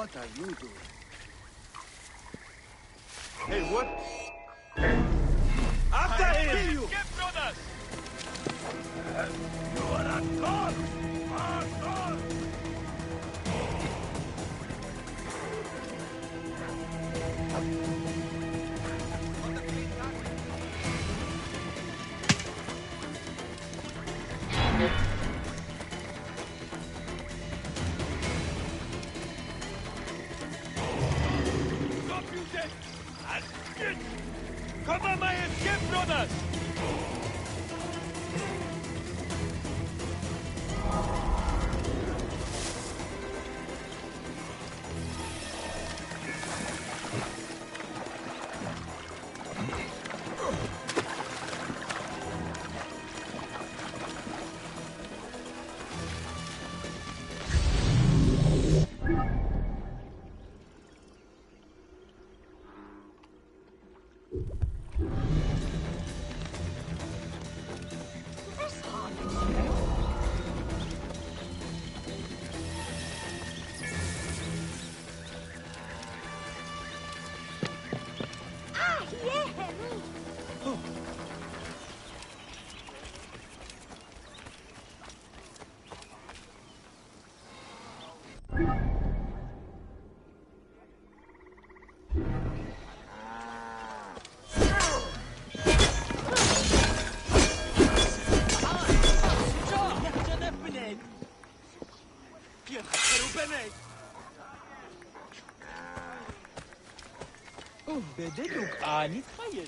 What are you doing? Hey, what? After him! You! Get brothers! You are a god! Cover my escape, brothers! بدلك آني تخيل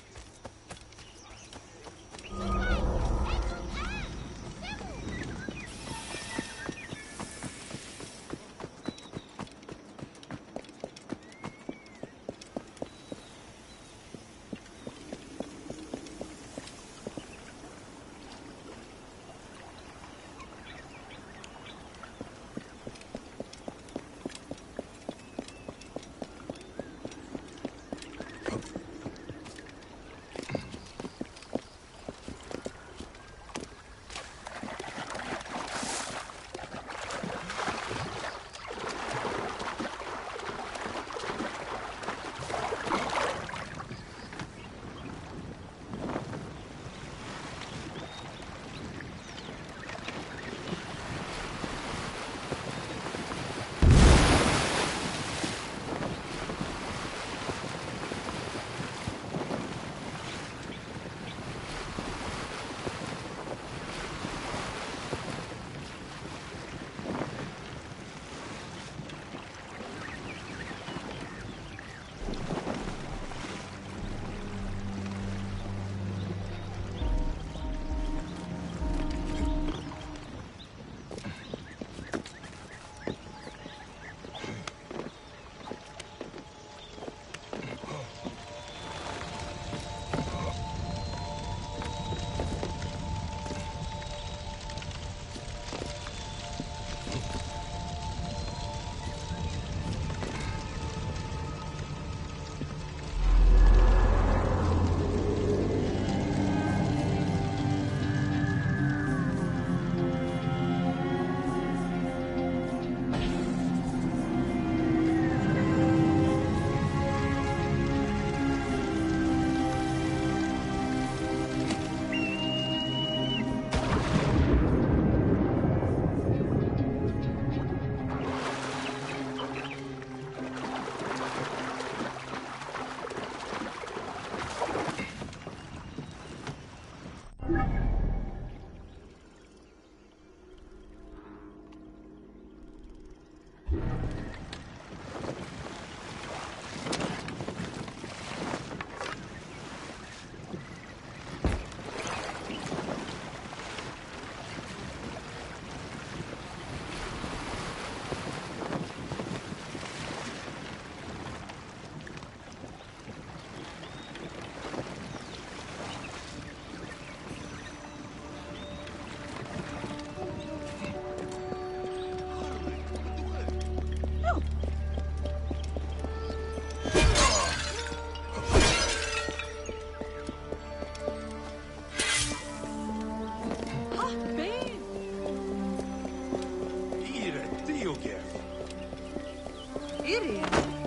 إيرين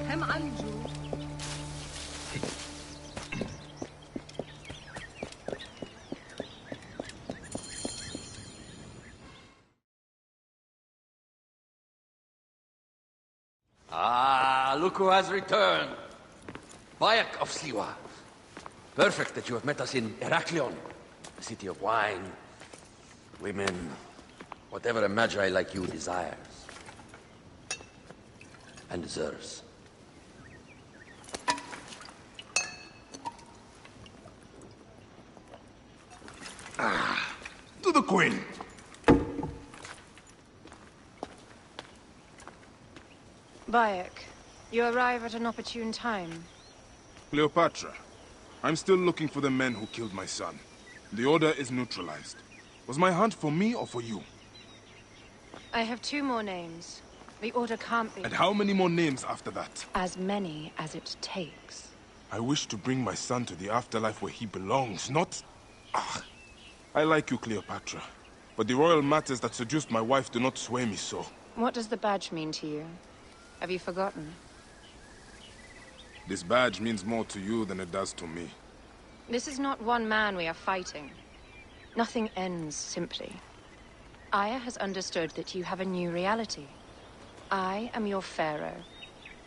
هم عنجو. Ah, look who has returned. Bayek of Siwa. Perfect that you have met us in Heraklion, the city of wine, women, whatever a magi like you desires and deserves. To the Queen. Bayek, you arrive at an opportune time. Cleopatra, I'm still looking for the men who killed my son. The order is neutralized. Was my hunt for me or for you? I have 2 more names. The order can't be... And how many more names after that? As many as it takes. I wish to bring my son to the afterlife where he belongs, not... Ah, I like you, Cleopatra. But the royal matters that seduced my wife do not sway me so. What does the badge mean to you? Have you forgotten? This badge means more to you than it does to me. This is not one man we are fighting. Nothing ends simply. Aya has understood that you have a new reality. I am your pharaoh.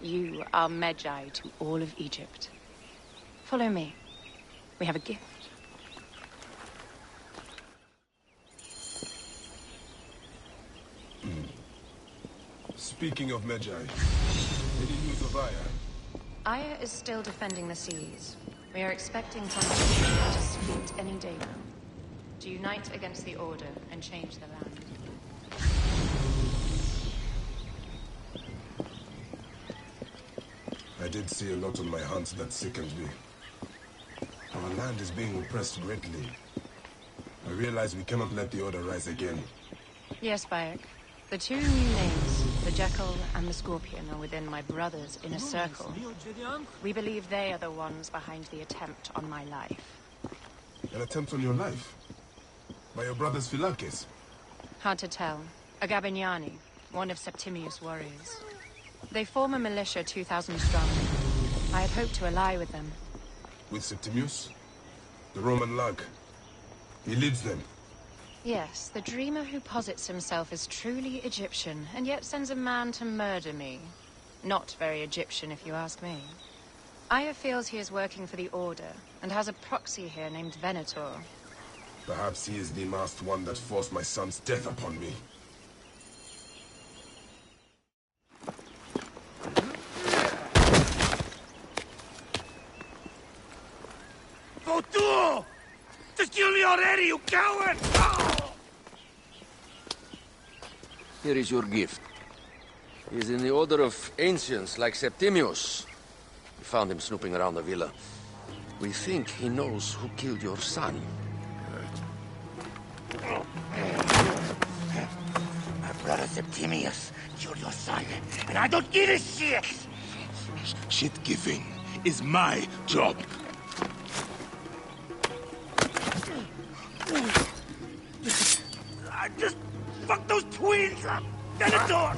You are Magi to all of Egypt. Follow me. We have a gift. Speaking of Magi, any news of Aya? Aya is still defending the seas. We are expecting something at his feet any day now. To unite against the Order and change the land. I did see a lot on my hunts that sickened me. Our land is being oppressed greatly. I realize we cannot let the Order rise again. Yes, Bayek. The 2 new names, the Jackal and the Scorpion, are within my brother's inner circle. We believe they are the ones behind the attempt on my life. An attempt on your life? By your brother's Philakes? Hard to tell. A Gabignani, one of Septimius' warriors. They form a militia 2,000 strong. I had hoped to ally with them. With Septimius? The Roman lug? He leads them? Yes, the dreamer who posits himself as truly Egyptian, and yet sends a man to murder me. Not very Egyptian, if you ask me. Aya feels he is working for the Order, and has a proxy here named Venator. Perhaps he is the masked one that forced my son's death upon me. Votu! Just kill me already, you coward! Oh! Here is your gift. He is in the order of ancients like Septimius. We found him snooping around the villa. We think he knows who killed your son. My brother Septimius killed your son, and I don't give a shit! Shit-giving is my job. I just fucked those twins up! Venator!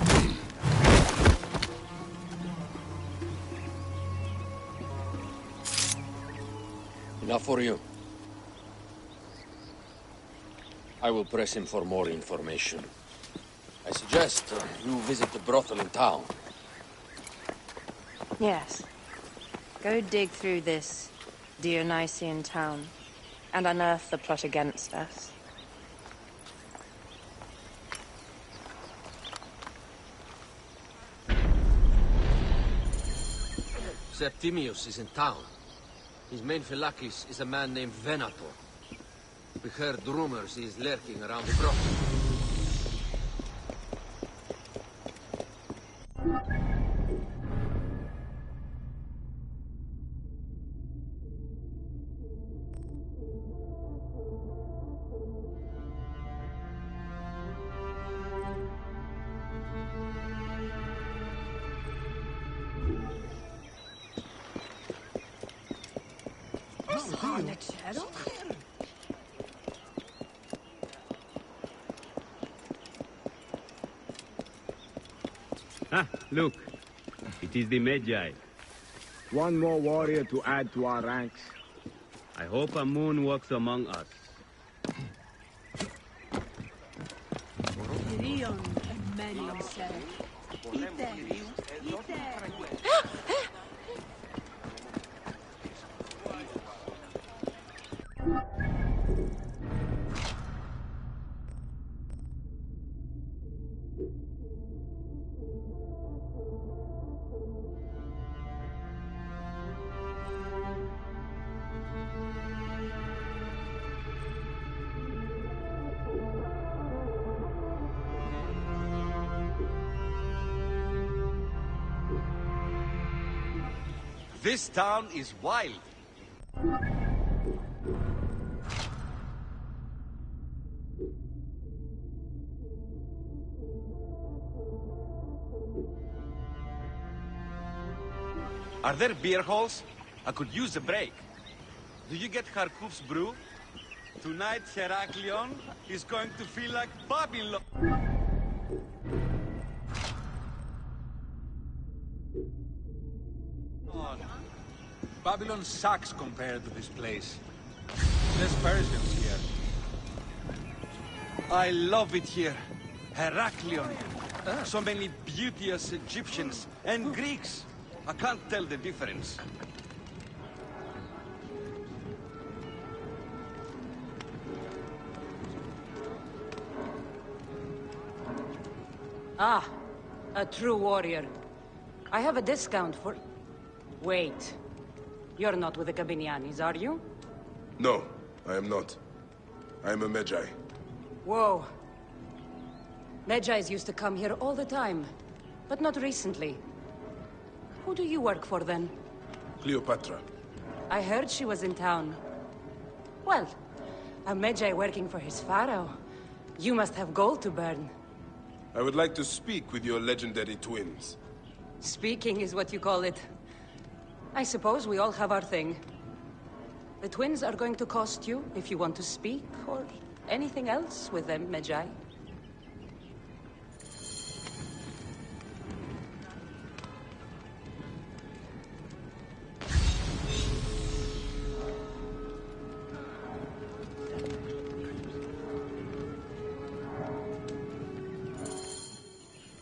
Enough for you. I will press him for more information. I suggest you visit the brothel in town. Yes. Go dig through this Dionysian town, and unearth the plot against us. Septimius is in town. His main Philakes is a man named Venator. We heard rumors he is lurking around the brothel. Ah, look. It is the Magi. One more warrior to add to our ranks. I hope a moon walks among us. Irion and Melion said, Ite, Ite. This town is wild. Are there beer halls? I could use a break. Do you get Kharkov's brew? Tonight, Heraklion is going to feel like Babylon. Babylon sucks compared to this place. There's Persians here. I love it here. Heraklion. So many beauteous Egyptians and Greeks. I can't tell the difference. Ah, a true warrior. I have a discount for... Wait. You're not with the Gabinianis, are you? No, I am not. I am a Magi. Whoa. Magi's used to come here all the time, but not recently. Who do you work for, then? Cleopatra. I heard she was in town. Well, a Magi working for his pharaoh. You must have gold to burn. I would like to speak with your legendary twins. Speaking is what you call it. I suppose we all have our thing. The twins are going to cost you if you want to speak, or anything else with them, Magi.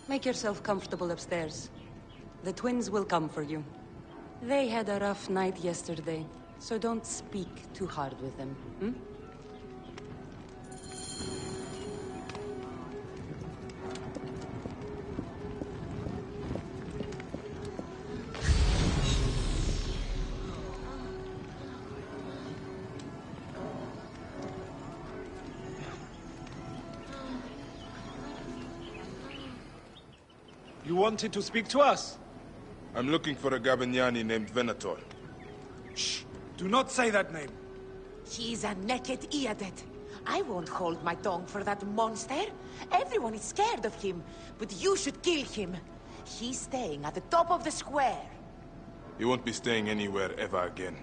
Make yourself comfortable upstairs. The twins will come for you. They had a rough night yesterday, so don't speak too hard with them, hmm? You wanted to speak to us? I'm looking for a Gabiniani named Venator. Shh! Do not say that name. He's a naked Iadet. I won't hold my tongue for that monster. Everyone is scared of him, but you should kill him. He's staying at the top of the square. He won't be staying anywhere ever again.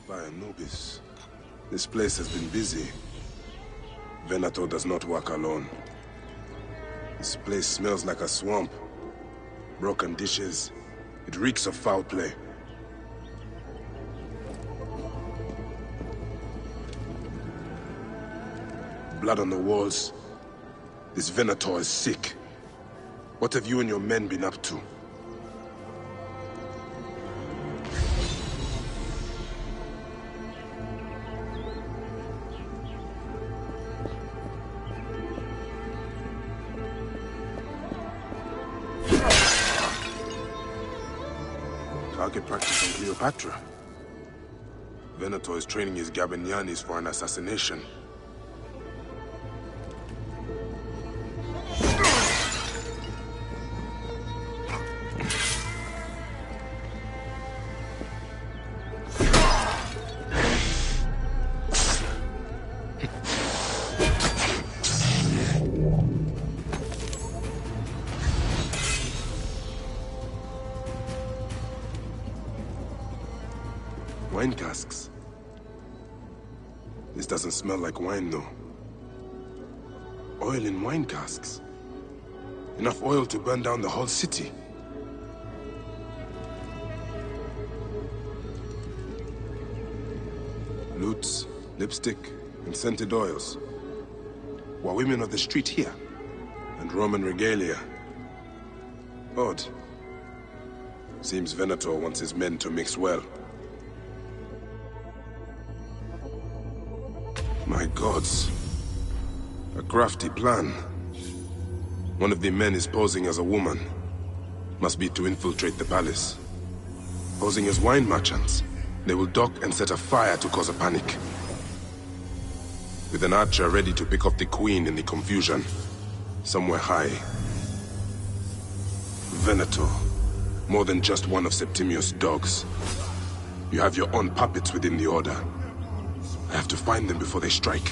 Anubis. This place has been busy. Venator does not work alone. This place smells like a swamp. Broken dishes. It reeks of foul play. Blood on the walls. This Venator is sick. What have you and your men been up to? Target practice on Cleopatra. Venator is training his Gabinianis for an assassination. Wine casks. This doesn't smell like wine, though. Oil in wine casks. Enough oil to burn down the whole city. Lutes, lipstick, and scented oils. Were women of the street here? And Roman regalia. Odd. Seems Venator wants his men to mix well. My gods. A crafty plan. One of the men is posing as a woman. Must be to infiltrate the palace. Posing as wine merchants, they will dock and set a fire to cause a panic. With an archer ready to pick off the queen in the confusion. Somewhere high. Venator. More than just one of Septimius' dogs. You have your own puppets within the Order. I have to find them before they strike.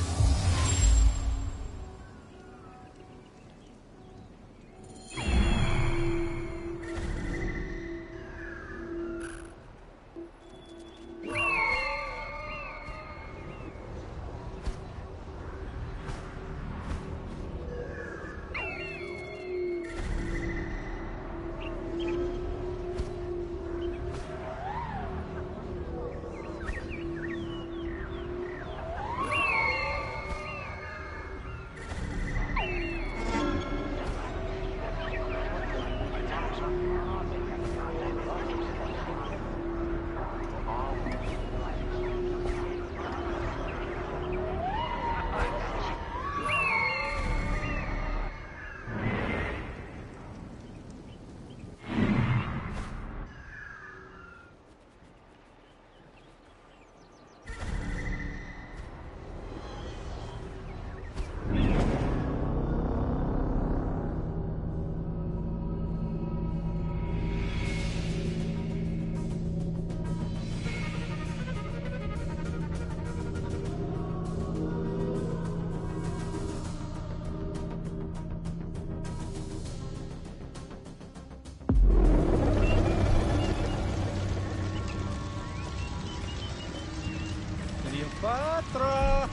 Patra!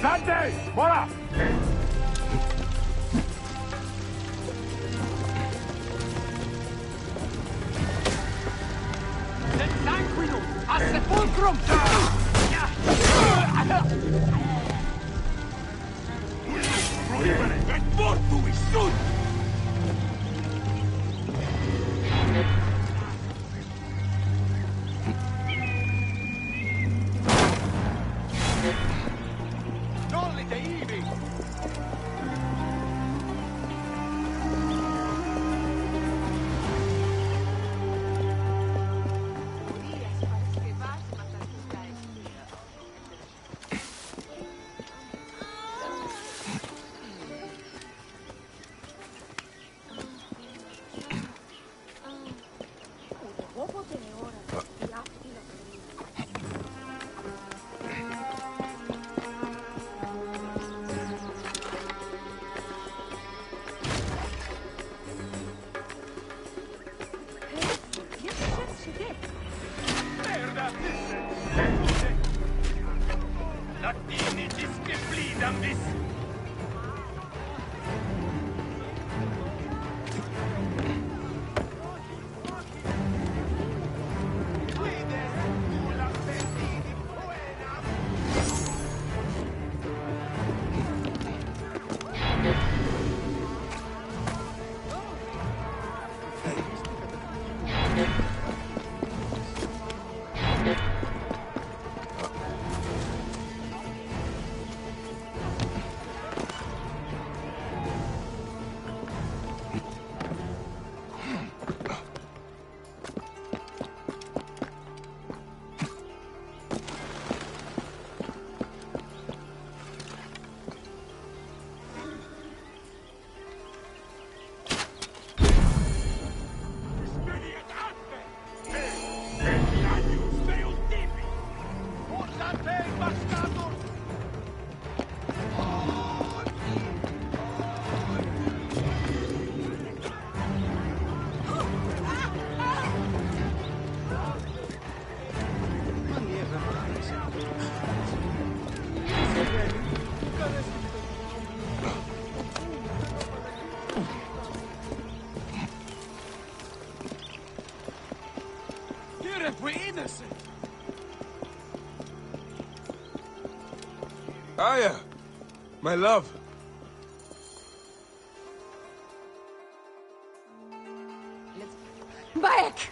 Dante! Voilà! Sed sanguinum a sepulcrum! Et mortuis sunt! Nolli te ibi! Aya, my love. Back!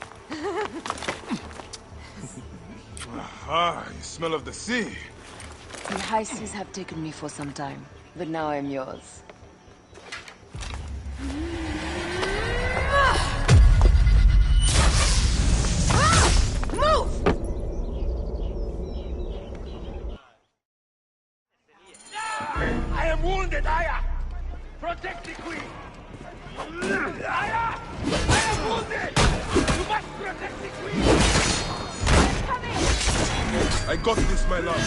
Ah, you smell of the sea. The high seas have taken me for some time, but now I'm yours. Move! I am wounded, Aya! Protect the queen! Aya! I am wounded! You must protect the queen! I got this, my love.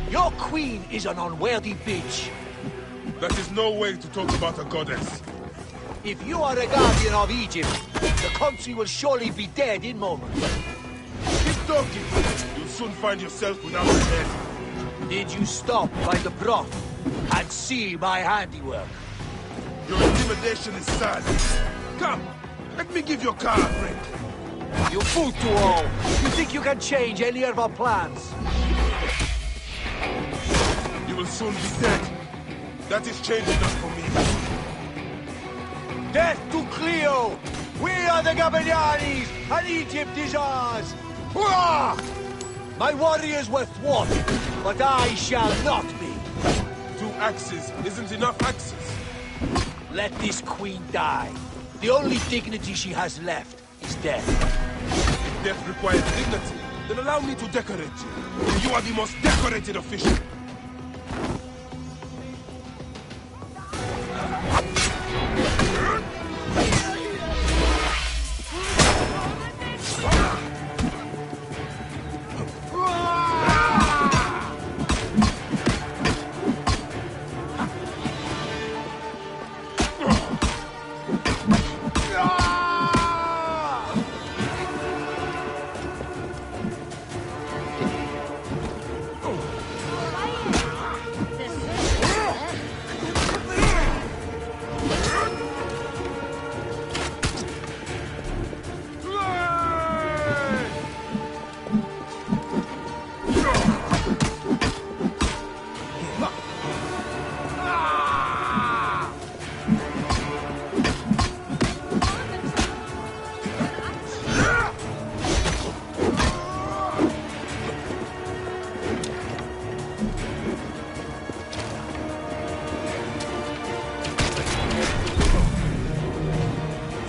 Your queen is an unworthy bitch. That is no way to talk about a goddess. If you are a guardian of Egypt, the country will surely be dead in moments. Keep talking. You'll soon find yourself without a head. Did you stop by the broth and see my handiwork? Your intimidation is sad. Come, let me give your car a break. You fool to all. You think you can change any of our plans? You will soon be dead. That is changing us for me. Death to Cleo! We are the Gabanianis, and Egypt is ours! Hurrah! My warriors were thwarted, but I shall not be. 2 axes isn't enough axes. Let this queen die. The only dignity she has left is death. If death requires dignity, then allow me to decorate you. You are the most decorated official.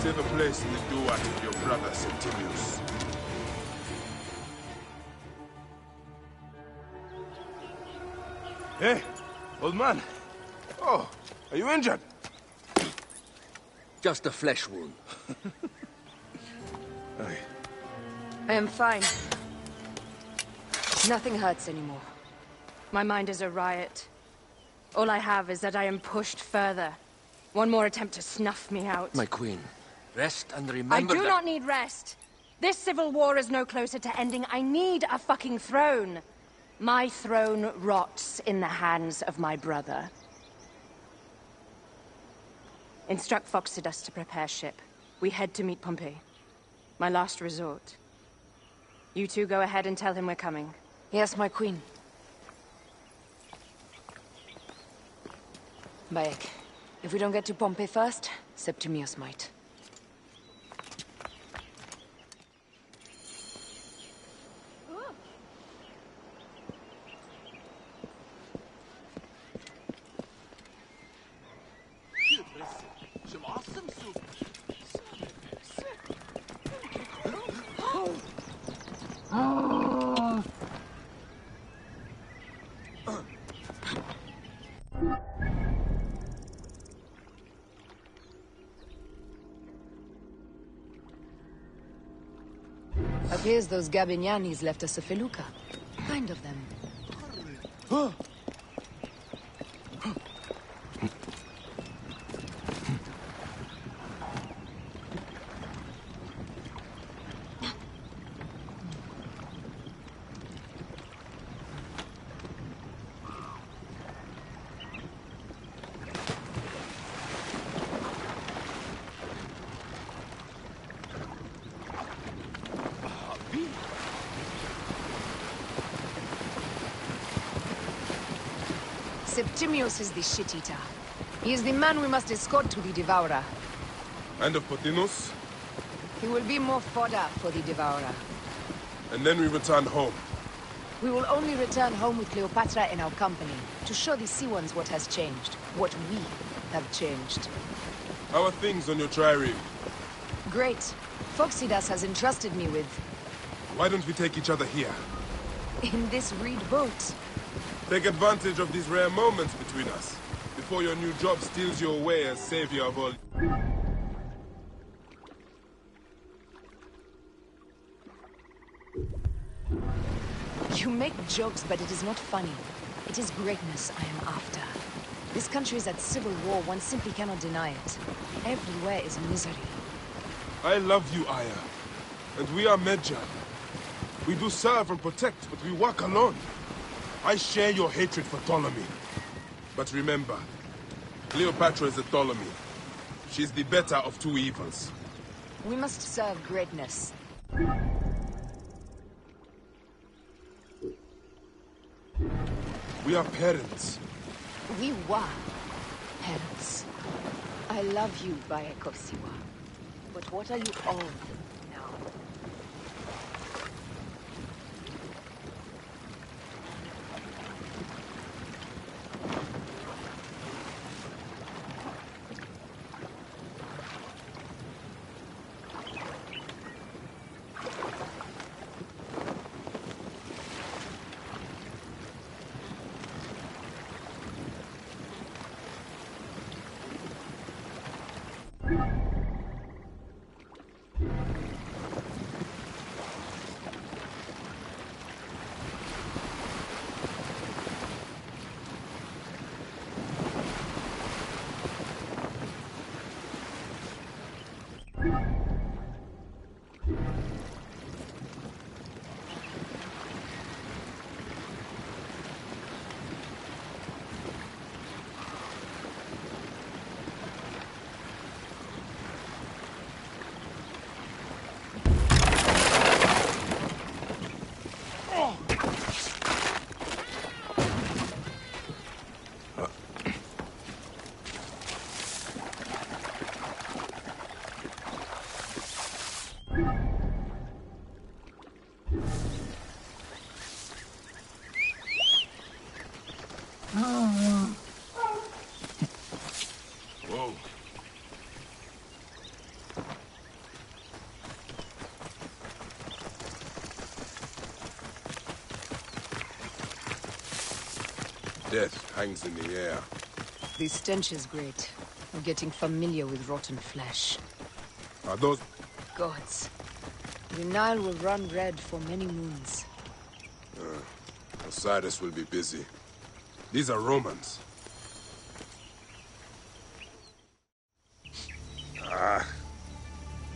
Save a place in the duat of your brother, Septimius. Hey, old man. Oh, are you injured? Just a flesh wound. I am fine. Nothing hurts anymore. My mind is a riot. All I have is that I am pushed further. One more attempt to snuff me out. My queen, rest and remember I do that... not need rest. This civil war is no closer to ending. I need a fucking throne. My throne rots in the hands of my brother. Instruct Foxidus to prepare ship. We head to meet Pompey. My last resort. You two go ahead and tell him we're coming. Yes, my queen. Bayek, if we don't get to Pompey first, Septimius might. Appears those Gabinianis left us a felucca. Kind of them. Septimius is the shit-eater. He is the man we must escort to the Devourer. And of Pothinus? He will be more fodder for the Devourer. And then we return home. We will only return home with Cleopatra in our company, to show the Sea Ones what has changed, what we have changed. How are things on your trireme? Great. Phoxidas has entrusted me with... Why don't we take each other here? in this reed boat. Take advantage of these rare moments between us, before your new job steals you away as savior of all... You make jokes, but it is not funny. It is greatness I am after. This country is at civil war, one simply cannot deny it. Everywhere is misery. I love you, Aya. And we are Medjay. We do serve and protect, but we work alone. I share your hatred for Ptolemy. But remember, Cleopatra is a Ptolemy. She's the better of two evils. We must serve greatness. We are parents. We were parents. I love you, Bayek of Siwa. But what are you all now? Whoa. Death hangs in the air. The stench is great. I'm getting familiar with rotten flesh. Are those... Gods. The Nile will run red for many moons. Osiris will be busy. These are Romans.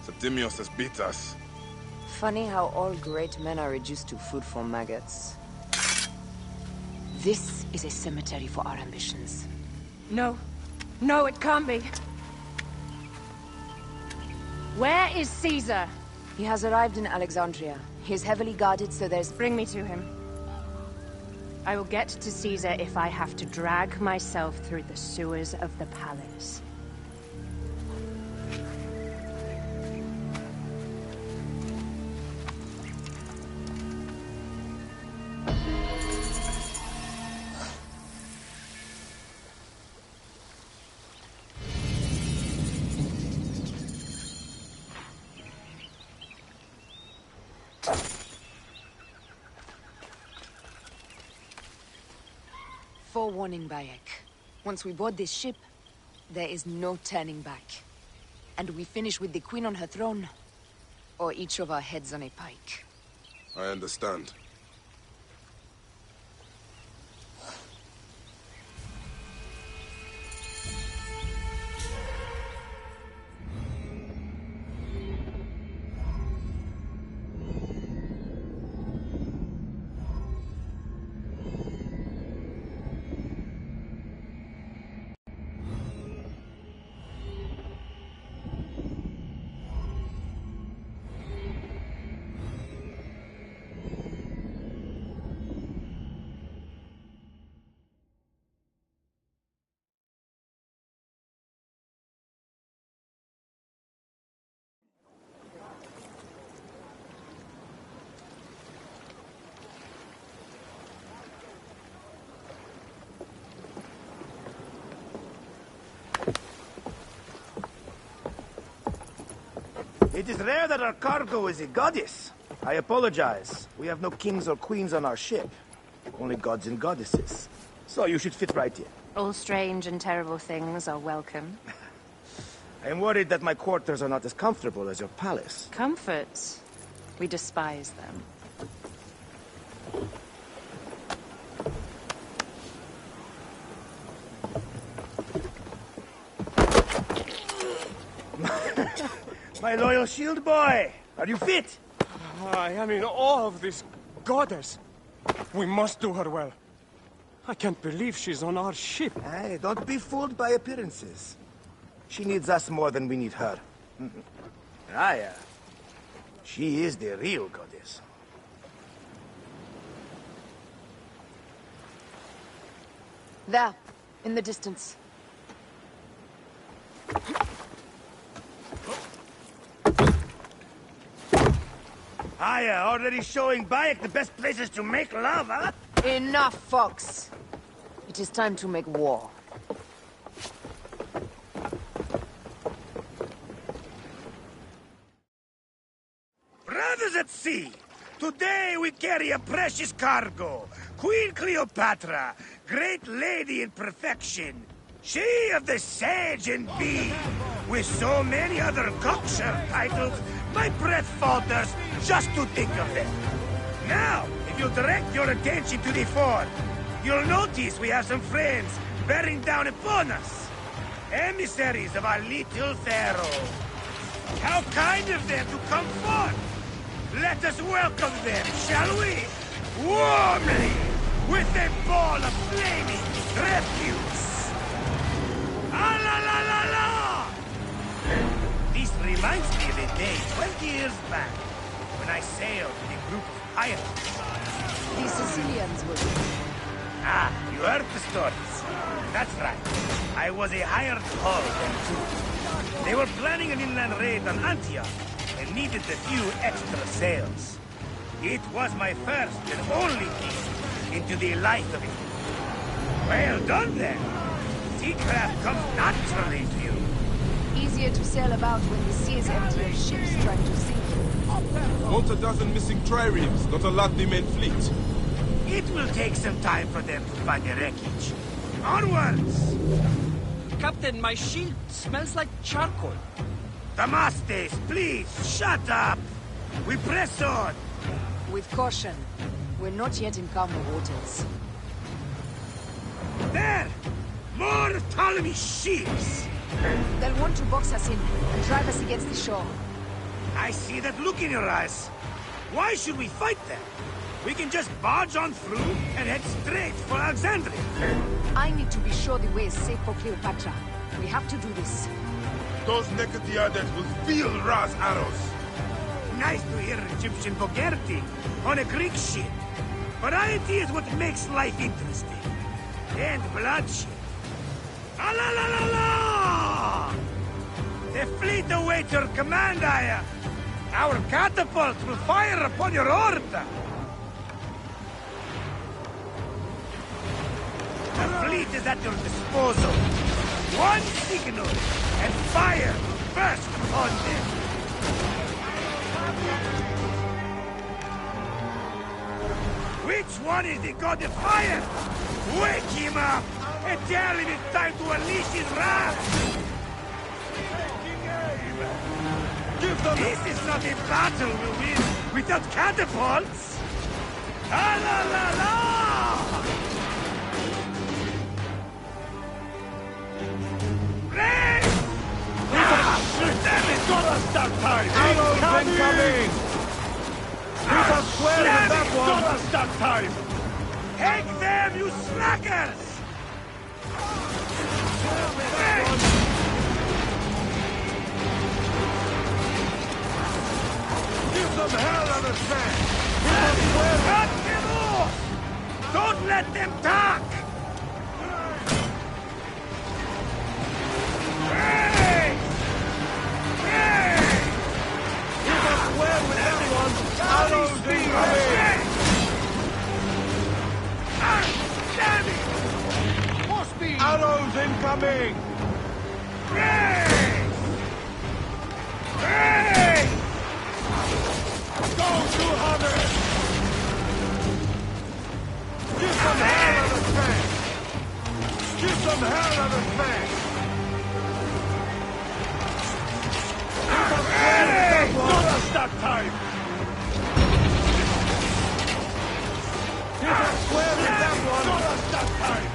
Septimius has beat us. Funny how all great men are reduced to food for maggots. This is a cemetery for our ambitions. No. No, it can't be. Where is Caesar? He has arrived in Alexandria. He is heavily guarded, so there's... Bring me to him. I will get to Caesar if I have to drag myself through the sewers of the palace. Forewarning, Bayek. Once we board this ship, there is no turning back. And we finish with the Queen on her throne, or each of our heads on a pike. I understand. It is rare that our cargo is a goddess. I apologize. We have no kings or queens on our ship. Only gods and goddesses. So you should fit right in. All strange and terrible things are welcome. I am worried that my quarters are not as comfortable as your palace. Comforts? We despise them. My loyal shield boy! Are you fit? I am in awe of this goddess. We must do her well. I can't believe she's on our ship. Hey, don't be fooled by appearances. She needs us more than we need her. Aya, she is the real goddess. There, in the distance. Aya, already showing Bayek the best places to make love, huh? Enough, Fox. It is time to make war. Brothers at sea, today we carry a precious cargo. Queen Cleopatra, great lady in perfection. She of the Sage and Bee. With so many other cocksure titles, my breath falters just to think of them. Now, if you direct your attention to the fort, you'll notice we have some friends bearing down upon us. Emissaries of our little pharaoh. How kind of them to come forth! Let us welcome them, shall we? Warmly! With a ball of flaming refuse! Ah la la la la! This reminds me of a day 20 years back, when I sailed with a group of pirates. The Sicilians were good. Ah, you heard the stories. That's right. I was a hired hull then too. They were planning an inland raid on Antioch and needed a few extra sails. It was my first and only peek into the life of it. Well done then. Seacraft comes naturally to you. Easier to sail about when the sea is empty of ships trying to sink you. Not a dozen missing triremes, not a lot the main fleet. It will take some time for them to find the wreckage. Onwards! Captain, my shield smells like charcoal. Damastes, please, shut up! We press on! With caution. We're not yet in calmer waters. There! More of Ptolemy's ships! They'll want to box us in and drive us against the shore. I see that look in your eyes. Why should we fight them? We can just barge on through and head straight for Alexandria. I need to be sure the way is safe for Cleopatra. We have to do this. Those Nekatiades will feel Ra's arrows. Nice to hear Egyptian vulgarity on a Greek ship. Variety is what makes life interesting. And bloodshed. Ah la la la la! The fleet awaits your command, Aya. Our catapults will fire upon your order. The fleet is at your disposal. One signal, and fire burst upon them. Which one is the god of fire? Wake him up and tell him it's time to unleash his wrath. This is not a battle we'll win without catapults. Ah la la la! Race! Damn it! Got us that time! Arrows incoming! Beat us square with that one! Got us that time! Take them, you slackers! Give them hell on a sand! Cut them off! Don't let them talk! Hey! Hey! Give us square with that one! Arrows incoming! Damn it! More speed! Arrows incoming! Hey! Hey! that time! Hit us square with that one! Not us that time!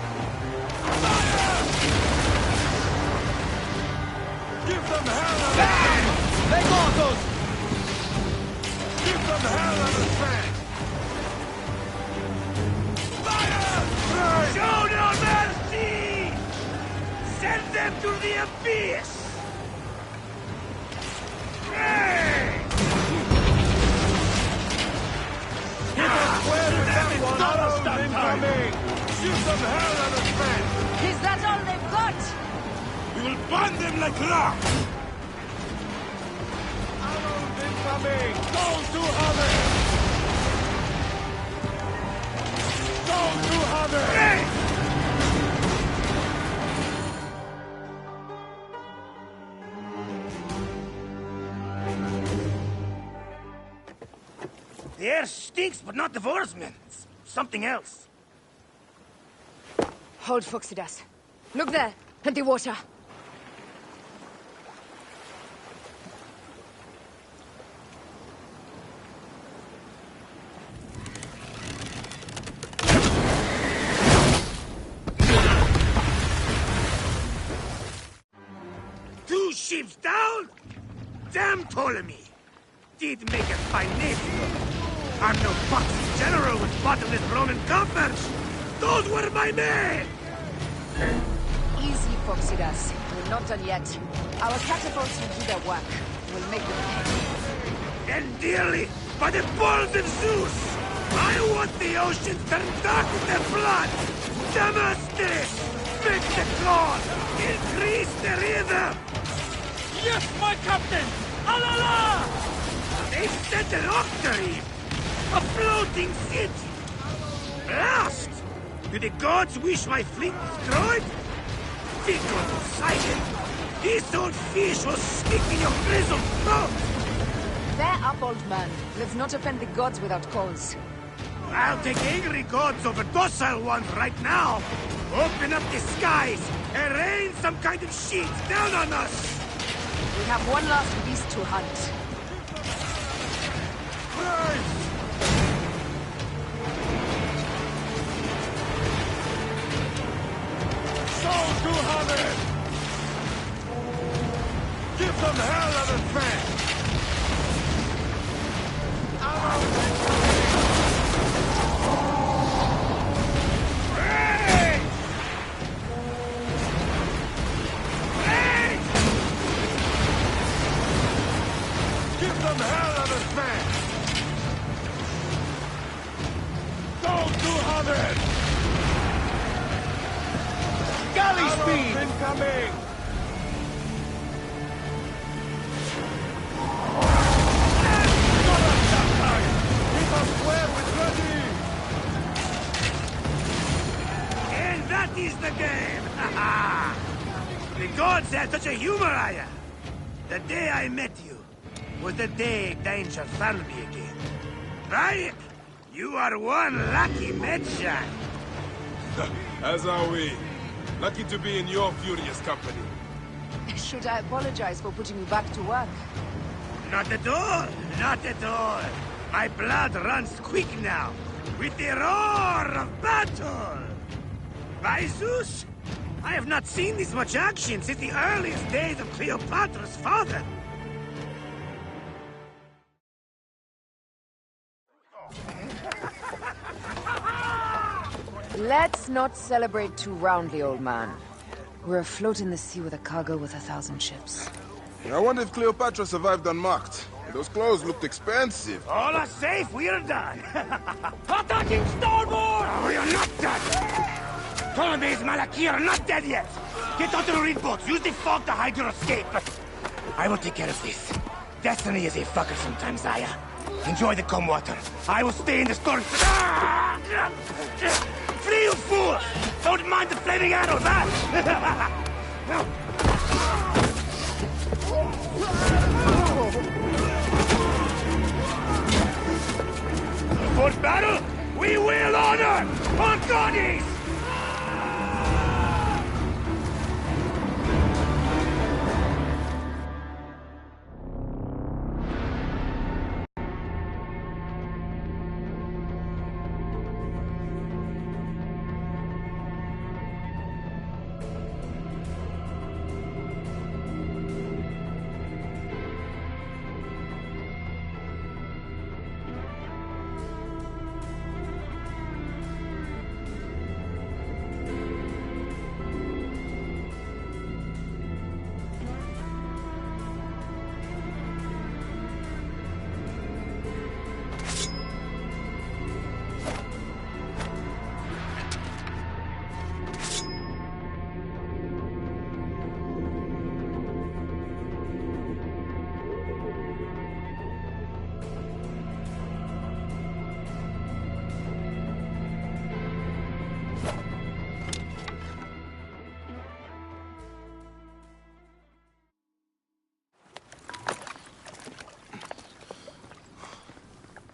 Give them hell on the fan! They got us! Give them hell on the fan! Show no mercy! Send them to the abyss! Hey! Hit us square with that one! Not us that Arrows time! incoming! Give them hell on the fan! Is that all they've got? We will burn them like rock! Arrows incoming! Don't do harder! Don't do harder! Hey! The air stinks, but not the Vorsman. It's something else. Hold Foxidas. Look there, at the water. Two ships down? Damn Ptolemy! Did make a fine name. I'm no foxy general with bottomless Roman coffers! Those were my men! Easy, Foxidas. We're not done yet. Our catapults will do their work. We'll make them pay. And dearly, by the balls of Zeus! I want the ocean turned dark with their blood! Damastes! Make the claws! Increase the rhythm! Yes, my captain! Alala! They've set an octave! A floating city! Blast! Do the gods wish my fleet destroyed? Think of Poseidon! This old fish will stick in your grizzled throat! They're up, old man. Let's not offend the gods without cause. I'll take angry gods over docile ones right now! Open up the skies and rain some kind of shit down on us! We have one last beast to hunt. Soul 200! Give them hell on the fan! Hey! Hey! Give them hell on the fan! Soul 200! Galley speed! Incoming! And that is the game! The gods had such a humor, Aya! The day I met you was the day danger found me again. Right? You are one lucky Medjay. As are we. Lucky to be in your furious company. Should I apologize for putting you back to work? Not at all! Not at all! My blood runs quick now, with the roar of battle! By Zeus! I have not seen this much action since the earliest days of Cleopatra's father! Let's not celebrate too roundly, old man. We're afloat in the sea with a cargo with 1,000 ships. I wonder if Cleopatra survived unmarked. Those clothes looked expensive. All are safe, we're done! Attacking starboard! Oh, you're not done! Ptolemy's Malaki are not dead yet! Get onto the reed boats, use the fog to hide your escape! I will take care of this. Destiny is a fucker sometimes, Aya. Enjoy the calm water. I will stay in the storm. Flee, you fool! Don't mind the flaming arrows, huh? For battle, we will honor our goddess!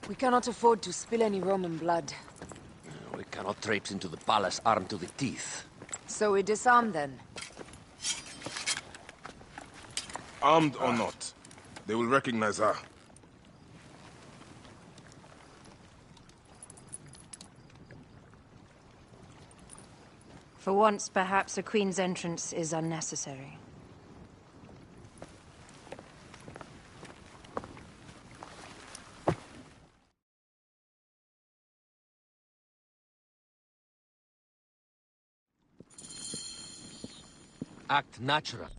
We cannot afford to spill any Roman blood. We cannot traipse into the palace armed to the teeth. So we disarm then? Armed or not, they will recognize her. For once, perhaps a queen's entrance is unnecessary. Act natural.